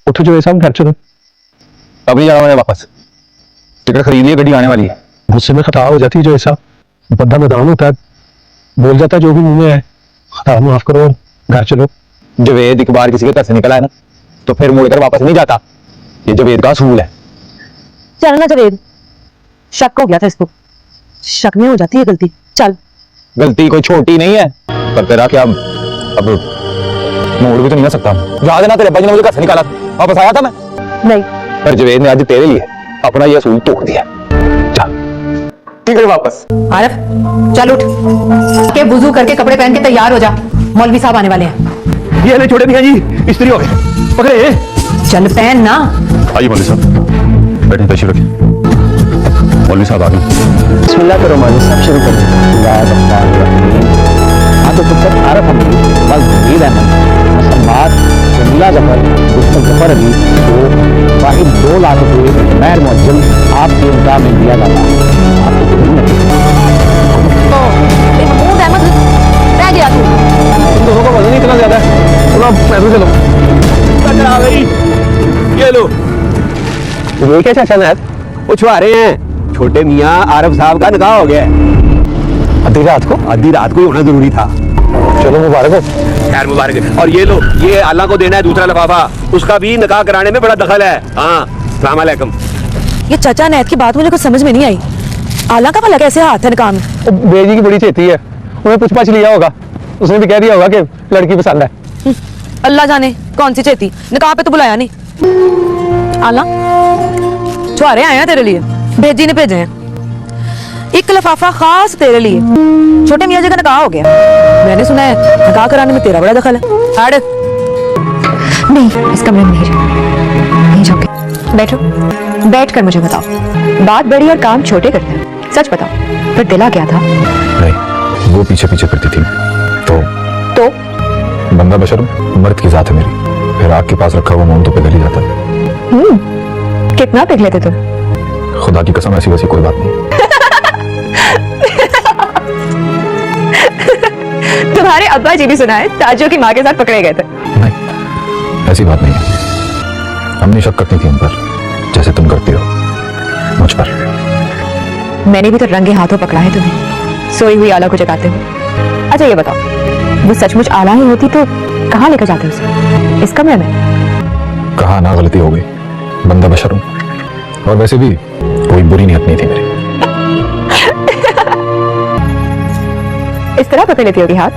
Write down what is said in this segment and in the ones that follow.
उठो जो ऐसा घर चलो। अब नहीं जाना मैंने वापस, टिकट खरीद ली, गड्डी आने वाली है। गुस्से में खता हो जाती है जो ऐसा, बंदा नादान होता है, बोल जाता है जो भी मुंह में है। खता माफ करो, घर चलो। जवेद एक बार किसी के घर से निकला है ना तो फिर मुड़कर वापस नहीं जाता, ये जवेद का असूल है। चल ना जवेद, शक हो गया था इसको, शक में हो जाती है गलती। चल। गलती कोई छोटी नहीं है, पर तेरा क्या अब मोड़ भी तो नहीं आ सकता। याद है ना तेरे अब्बा जी ने मुझे घर से निकाला था, वापस आया था मैं नहीं, पर जवेद ने आज तेरे लिए अपना ये असूल तोड़ दिया। चल ठीक है वापस। आरफ चल उठ के वुजू करके कपड़े पहन के तैयार हो जा, मौलवी साहब आने वाले हैं। ये ले छोटे भैया जी, इस्त्री हो गए, पकड़े। चल पहन ना। आइए मौलवी साहब, बैठे, तशरीफ रखिए। मौलवी साहब आ गए। बिस्मिल्लाह करो मौलवी साहब, शुरू करो। हाँ तो पुत्र आरफ अमीर, बस जमील अहमद, मुसम्मात, जमीला जफर, मुस्तफ़ा जफर अली को वाहिद 2 लाख रुपये मैर मुअज्जल आपके इम्दा में दिया जाता है। आपको कुछ नहीं लगेगा। महमूद अहमद रह गया तू। तुम दोनों का वजन इतना ज्यादा है, थोड़ा पैदल चलो। आ गई, ये लो। ये क्या चाचा नाथ, वो छुआरे हैं। छोटे मियाँ आरफ साहब का निकाह हो गया है। आधी रात को ही होना जरूरी था। चलो मुबारक हो। खैर मुबारक। और ये लो, ये अल्लाह को देना है दूसरा लिफाफा, उसका भी निकाह कराने में बड़ा दखल है। हाँ अस्सलाम वालेकुम। ये चाचा नैत की बात मुझे कुछ समझ में नहीं आई। आला का भला कैसे हाथ है काम? बेजी की बड़ी चेती है, उन्हें कुछ पछ लिया होगा, उसने भी कह दिया होगा कि लड़की पसंद है। अल्लाह जाने कौन सी चेती, निकाह पे तो बुलाया नहीं। आला छुआरे आए हैं तेरे लिए, भेजी ने भेजे हैं। एक लिफाफा खास तेरे लिए, छोटे मियाँ जी का निकाह हो गया। मैंने सुना है निकाह कराने में तेरा बड़ा दखल है। हट। नहीं, इस कमरे में नहीं जाओगे। बैठो, बैठ कर मुझे बताओ, बात बड़ी और काम छोटे करते हैं। सच बताओ, फिर दिला क्या था? नहीं, वो पीछे पीछे फिरती थी तो बंदा बशर मर्द की जात है मेरी, फिर आग के पास रखा हुआ मोम तो पिघल ही जाता है। कितना पिघले थे तुम? खुदा की कसम, ऐसी वैसी कोई बात नहीं। तुम्हारे अब्बा जी भी सुना है ताजो की माँ के साथ पकड़े गए थे। नहीं, ऐसी बात नहीं है। हमने शक करती थी उन पर, जैसे तुम करती हो मुझ पर। मैंने भी तो रंगे हाथों पकड़ा है तुम्हें, सोई हुई आला को जगाते हुए। अच्छा ये बताओ, वो सचमुच आला ही होती तो कहाँ लेकर जाते उसे? इस कमरे में? कहा ना, गलती हो गई, बंदा बशर हूं, और वैसे भी कोई बुरी नियत नहीं थी मेरी। इस तरह पकड़ लेती होगी हाथ?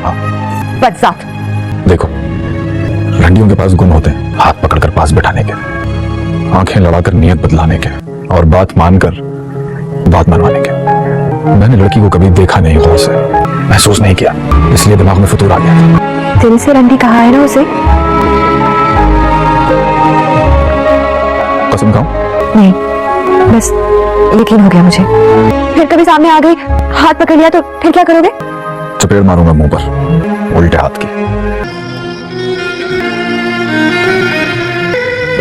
हाँ। बदजात। देखो, रंडियों के पास गुण होते हैं हाथ पकड़कर पास बैठाने के, आंखें लड़ाकर नियत बदलाने के, और बात मानकर बात मनवाने के। मैंने लड़की को कभी देखा नहीं, गौर से महसूस नहीं किया, इसलिए दिमाग में फतूर आ गया। दिल से रंडी कहा है ना उसे? कसम खाऊं? नहीं, बस यकीन हो गया मुझे। फिर कभी सामने आ गई, हाथ पकड़ लिया तो फिर क्या करोगे? चपेड़ मारूंगा मुंह पर, उल्टे हाथ की।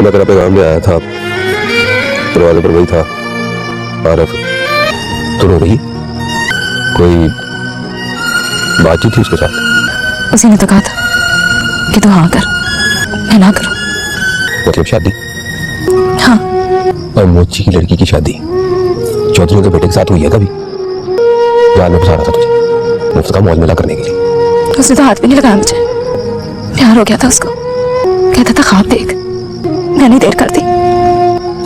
मैं तेरा पैगाम ले आया था, दरवाजे पर वही था। आरफ, तू रो रही? कोई बातचीत थी उसके साथ? उसी ने तो कहा था कि तू हाँ कर, मैं ना करूं। मतलब शादी? हाँ। और मोची की लड़की की शादी चौधरी के बेटे के साथ हुई है कभी? जान में फंसा रहा था तुझे, मुफ्त का मौज मेला करने के लिए। उसने तो हाथ भी नहीं लगाया मुझे, प्यार हो गया था उसको, कहता था ख्वाब देख, मैंने देर कर दी।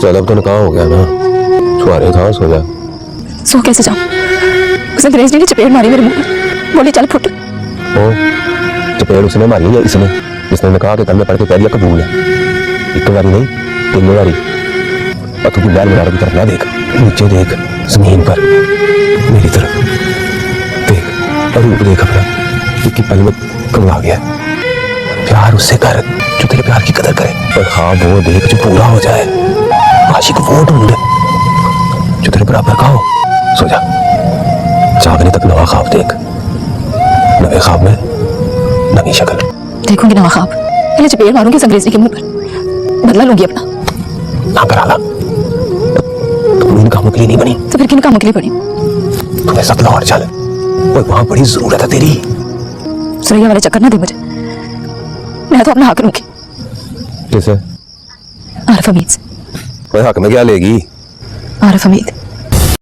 चल अब तो निकाह हो गया ना, छुआरे कहाँ, सो जा। सो कैसे जाऊं? उसने अंग्रेजी ने चपेट मारी मेरे मुंह पर, बोली चल फुट। ओ, चपेड़ उसने मारी है इसने, जिसने निकाह के कल में पढ़ के कह दिया कबूल है। एक बारी नहीं, 3 बारी। और तू बिल्लाह मेरा की तरफ ना देख, नीचे देख, जमीन पर मेरी तरफ देख, और रूप देख अपना, क्योंकि पल में कब आ गया। प्यार उससे कर जो तेरे प्यार की कदर करे, और ख्वाब वो देख जो पूरा हो जाए। आशिक वो ढूंढ जो तेरे बराबर का हो। सो जा, जागने तक नवा ख्वाब देख, नवे ख्वाब में नवी शक्ल। देखूंगी नवा ख्वाब, पहले चपेट मारूंगी अंग्रेजी के मुंह पर, बदला लूंगी अपना। ना कर आला, तुम इन कामों के लिए नहीं बनी। तो फिर किन कामों के लिए बनी? तुम्हें साथ लाहौर चल, और वहां बड़ी जरूरत है तेरी। सुरैया वाले चक्कर ना दे मुझे, मैं तो अपना हक लूंगी। किसे आरिफ हमीद से। कोई हक में क्या लेगी? आरिफ हमीद